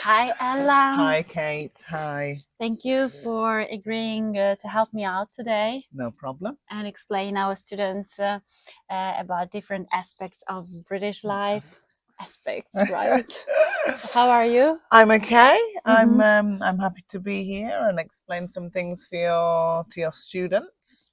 Hi, Ella. Hi, Kate. Hi. Thank you for agreeing to help me out today No problem. and explain our students about different aspects of British life. Aspects, right? How are you? I'm okay. Mhm. I'm happy to be here and explain some things for your students.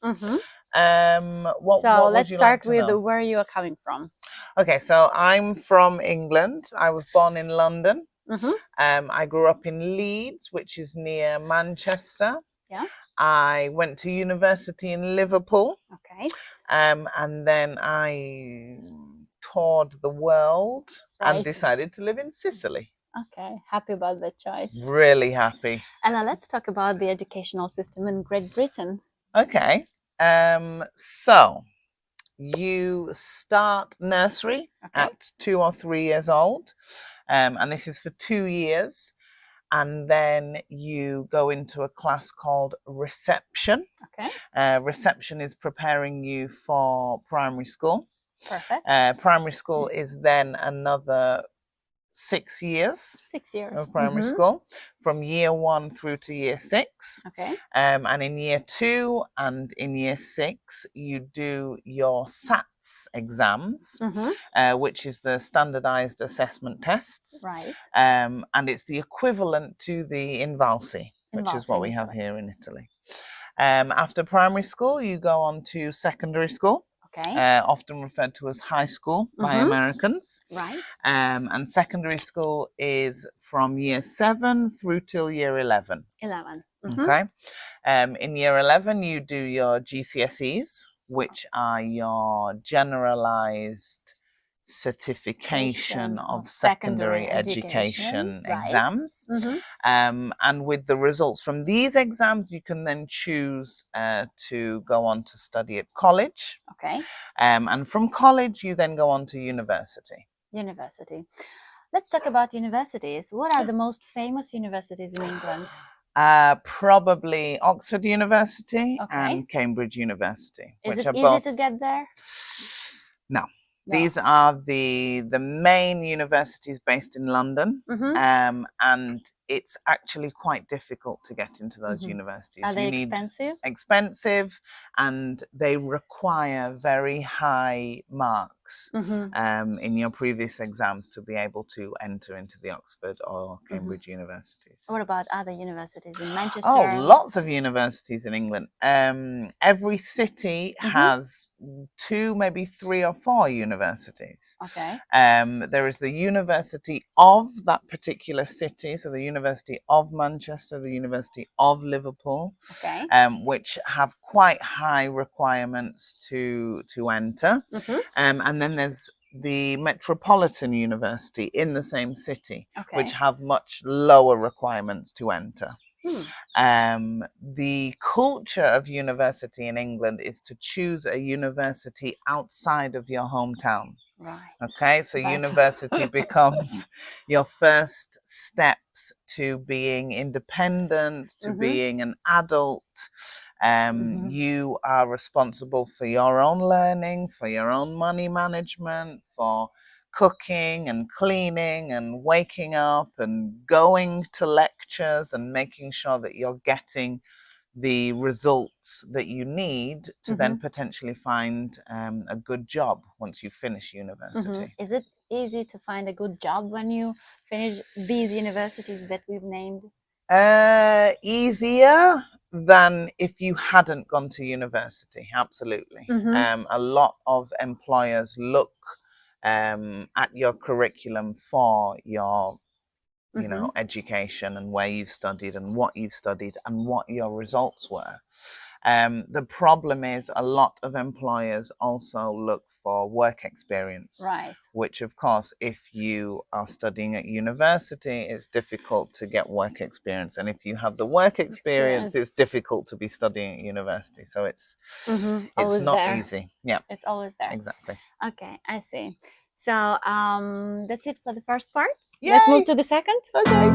What would Let's you start like to with know? where you are coming from. Okay, so I'm from England. I was born in London. Mhm. I grew up in Leeds, which is near Manchester. Yeah. I went to university in Liverpool. Okay. And then I toured the world and Right. decided to live in Sicily. Okay. Happy about that choice. Really happy. Ella, let's talk about the educational system in Great Britain. Okay. So you start nursery at 2 or 3 years old, and this is for 2 years. And then you go into a class called reception. Okay. Reception is preparing you for primary school. Perfect. Primary school is then another 6 years 6 years. of primary school, from year 1 through to year 6. Okay. And in year 2 and in year 6, you do your SATs exams, which is the standardized assessment tests. Right. And it's the equivalent to the Invalsi, which is what we have here in Italy. After primary school, you go on to secondary school. Okay. Often referred to as high school by Americans. Right. And secondary school is from year 7 through till year 11. 11. Okay. In year 11, you do your GCSEs, which are your generalized certification of secondary education exams. And with the results from these exams, you can then choose to go on to study at college. Okay. And from college, you then go on to university. University. Let's talk about universities. What are the most famous universities in England? Probably Oxford University Okay. and Cambridge University. Is which it are easy both... to get there? No. No. These are the main universities based in London, and it's actually quite difficult to get into those universities. Are they expensive? Expensive, and they require very high marks in your previous exams to be able to enter into the Oxford or Cambridge universities. What about other universities in Manchester? Oh, lots of universities in England. Every city has 2, maybe 3 or 4 universities. Okay. There is the University of that particular city, so the University of Manchester, the University of Liverpool, Okay. which have quite high requirements to enter. And then there's the Metropolitan University in the same city, which have much lower requirements to enter. The culture of university in England is to choose a university outside of your hometown. Right. Okay, so university becomes your first steps to being independent, to being an adult. You are responsible for your own learning, for your own money management, for cooking and cleaning and waking up and going to lectures and making sure that you're getting the results that you need to then potentially find a good job once you finish university. Is it easy to find a good job when you finish these universities that we've named? Easier than if you hadn't gone to university, absolutely. A lot of employers look at your curriculum for your education and where you've studied and what you've studied and what your results were. The problem is a lot of employers also look for work experience. Right. Which, of course, if you are studying at university, it's difficult to get work experience. And if you have the work experience, it's difficult to be studying at university. So it's not easy. Yeah. It's always there. Exactly. Okay, I see. So that's it for the first part. Yay! Let's move to the second. Okay.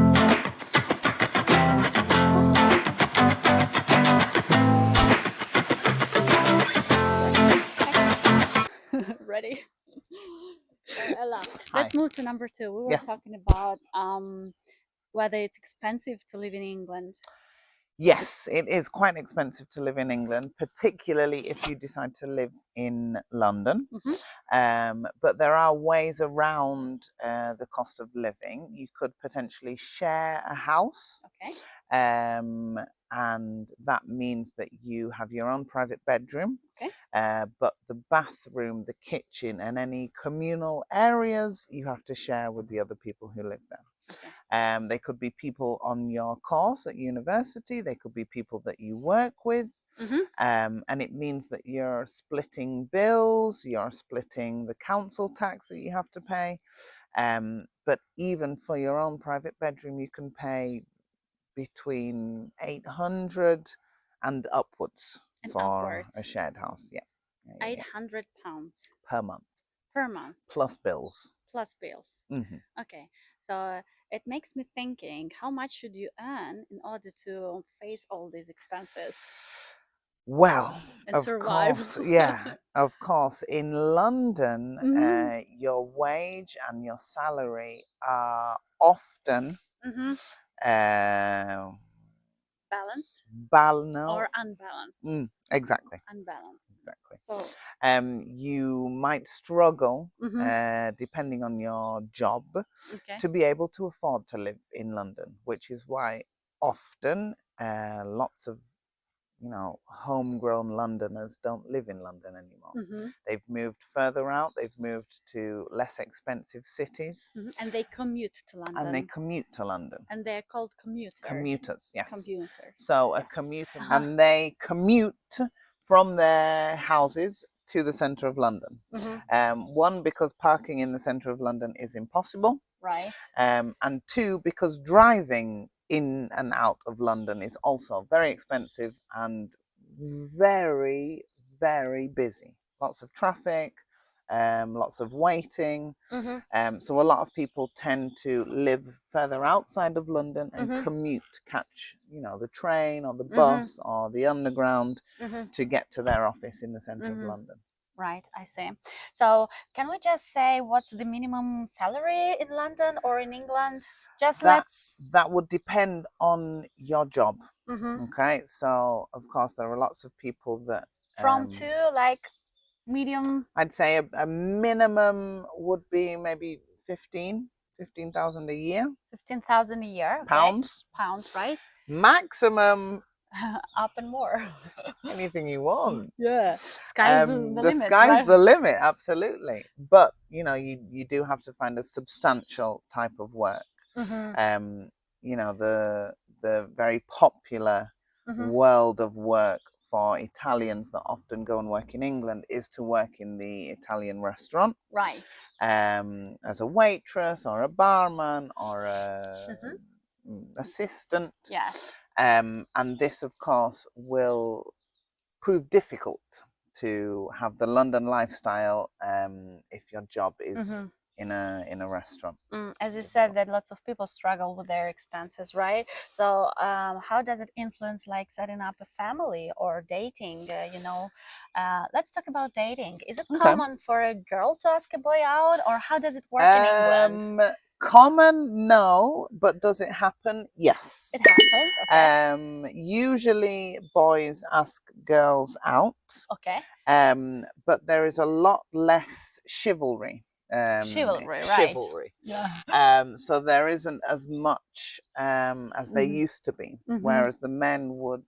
Let's move to number 2. We were Yes. talking about whether it's expensive to live in England. Yes, it is quite expensive to live in England, particularly if you decide to live in London. But there are ways around the cost of living. You could potentially share a house. Okay. And that means that you have your own private bedroom. Okay. But the bathroom, the kitchen, and any communal areas you have to share with the other people who live there. Okay. They could be people on your course at university. They could be people that you work with. And it means that you're splitting bills, you're splitting the council tax that you have to pay. But even for your own private bedroom, you can pay between 800 and upwards for a shared house. Yeah. £800 per month. Per month. Plus bills. Plus bills. Okay. So it makes me thinking, how much should you earn in order to face all these expenses? Well, and of survive. course, yeah, of course. In London, your wage and your salary are often balanced no, or unbalanced. exactly. Unbalanced. Exactly. So you might struggle, depending on your job, to be able to afford to live in London, which is why often lots of homegrown Londoners don't live in London anymore. They've moved further out. They've moved to less expensive cities. And they commute to London. And they're called commuters. Commuters, yes. Commuters. So a commuter, and they commute from their houses to the centre of London. One, because parking in the centre of London is impossible. Right. And two, because driving in and out of London is also very expensive and very, very busy. Lots of traffic, lots of waiting. So a lot of people tend to live further outside of London and commute, catch, the train or the bus or the underground to get to their office in the centre of London. Right, I see. So can we just say what's the minimum salary in London or in England? That would depend on your job. Okay, so of course there are lots of people that from to like medium. I'd say a minimum would be maybe 15,000 a year. 15,000 a year. Pounds. Pounds, right? Maximum up and more. Anything you want. Yeah. Sky's the limit. Sky's right? the limit, absolutely. But you do have to find a substantial type of work. The very popular world of work for Italians that often go and work in England is to work in the Italian restaurant. Right. As a waitress or a barman or a assistant. Yes. And this, of course, will prove difficult to have the London lifestyle if your job is in a restaurant. As you said, that lots of people struggle with their expenses, right? So how does it influence like setting up a family or dating? Let's talk about dating. Is it common for a girl to ask a boy out, or how does it work in England? Common, no, but does it happen? Yes. It happens. Okay. Usually boys ask girls out. Okay. But there is a lot less chivalry. Chivalry, right? Chivalry. Yeah. So there isn't as much as there used to be, whereas the men would,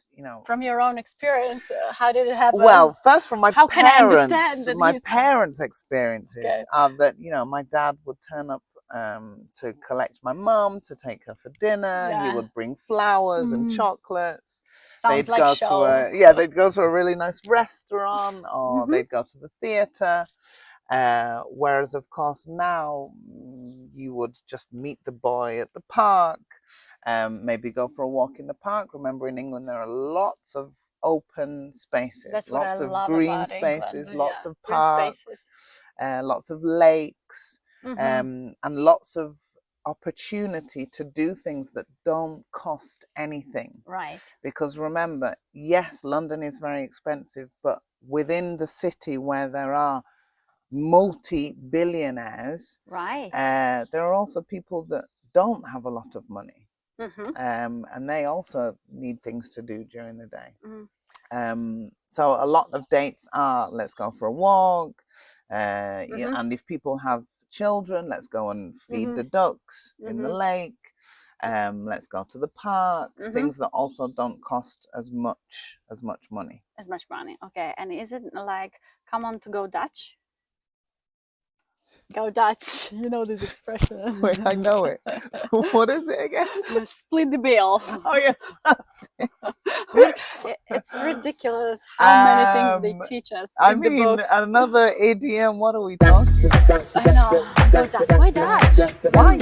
From your own experience, how did it happen? Well, first from my parents, my parents' experiences are that my dad would turn up to collect my mum, to take her for dinner. He would bring flowers and chocolates. Sounds like go show. they'd go to a really nice restaurant, or they'd go to the theatre. Whereas, of course, now you would just meet the boy at the park, maybe go for a walk in the park. Remember, in England, there are lots of open spaces, That's lots of love green spaces, England. lots of parks, lots of lakes, and lots of opportunity to do things that don't cost anything. Right. Because remember, yes, London is very expensive, but within the city where there are multi-billionaires. Right. There are also people that don't have a lot of money, Mm-hmm. and they also need things to do during the day. Mm-hmm. So a lot of dates are, let's go for a walk, Mm-hmm. and if people have children, let's go and feed Mm-hmm. the ducks in the Mm-hmm. lake. Let's go to the park. Mm-hmm. Things that also don't cost as much money. As much money. Okay. And is it like, come on to go Dutch? Go Dutch. You know this expression. Wait, I know it. What is it again? Split the bill. Oh yeah, that's it. It's ridiculous how many things they teach us I in the mean, books. another idiom. What are we talking? I know. Go Dutch. Why Dutch? Why?